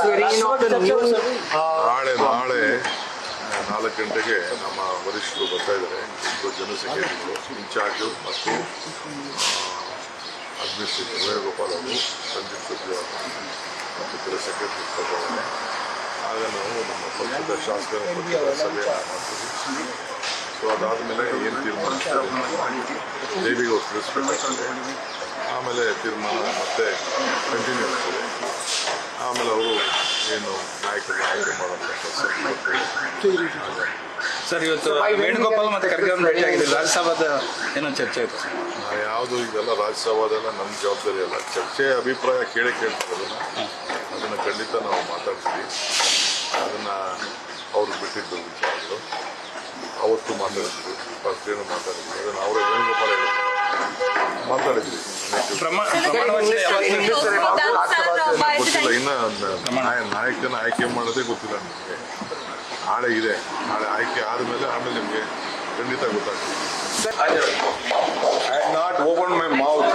swearing in of the new ನಾಳೆ 4 ಗಂಟೆಗೆ ನಮ್ಮ ವರಿಷ್ಠರು ಬರ್ತಾ ಇದ್ದಾರೆ. ಇಬ್ಬರು ಜನಸಂಖ್ಯೆಗಳು ಇನ್ಚಾರ್ಜು ಮತ್ತು ಅಡ್ಮಿನಿಸ್ಟ್ರೇಟರ್ ವೇಣುಗೋಪಾಲ್ ಅವರು, ಸಂದೀಪ್ ಸುಬ್ರಿ ಮತ್ತು ಕೆಲ ಸೆಕ್ರೆಟರಿ ಬರ್ತಾರೆ. ಆಗ ನಾವು ನಮ್ಮ ಪಕ್ಷದ ಶಾಸಕರ ಪಕ್ಷದ ಸಭೆಯನ್ನು ಮಾಡ್ತೀವಿ. ಸೊ ಅದಾದಮೇಲೆ ಏನು ತೀರ್ಮಾನ ದೇವಿಗೆ ಅವ್ರು ತಿಳಿಸ್ಬೇಕಾಗ್ತದೆ. ಆಮೇಲೆ ತೀರ್ಮಾನ ಮತ್ತೆ ಕಂಟಿನ್ಯೂ ಆಗ್ತದೆ. ಆಮೇಲೆ ಅವರು ಏನು ನಾಯಕರು ಆಯ್ಕೆ ಮಾಡೋಂಥ ಸರ್, ಇವತ್ತು ವೇಣುಗೋಪಾಲ್ ಮತ್ತು ಖರ್ಗೆ ಅವರು ಭೇಟಿಯಾಗಿದೆ. ರಾಜ್ಯಸಭಾದ ಏನೋ ಚರ್ಚೆ ಆಯಿತು. ಯಾವುದು ಇದೆಲ್ಲ ರಾಜ್ಯಸಭಾದೆಲ್ಲ ನಮ್ಮ ಜವಾಬ್ದಾರಿ ಅಲ್ಲ. ಚರ್ಚೆ ಅಭಿಪ್ರಾಯ ಕೇಳ್ತಾರೆ. ಅದನ್ನು ಖಂಡಿತ ನಾವು ಮಾತಾಡ್ತೀವಿ. ಅದನ್ನು ಅವ್ರಿಗೆ ಬಿಟ್ಟಿದ್ದು ವಿಚಾರಗಳು ಅವತ್ತು ಮಾತಾಡಿದ್ವಿ. ಫಸ್ಟ್ ಏನು ಮಾತಾಡಿದ್ವಿ ಅದನ್ನು ಅವರೇ ವೇಣುಗೋಪಾಲ ಮಾತಾಡಿದ್ವಿ. ಗೊತ್ತಿಲ್ಲ, ಇನ್ನು ನಾಯಕನ ಆಯ್ಕೆ ಮಾಡೋದೇ ಗೊತ್ತಿಲ್ಲ ನಿಮಗೆ. ನಾಳೆ ಇದೆ, ನಾಳೆ ಆಯ್ಕೆ ಆದಮೇಲೆ ಆಮೇಲೆ ನಿಮಗೆ ಖಂಡಿತ ಗೊತ್ತಾಗ್ತದೆ. I had not opened my mouth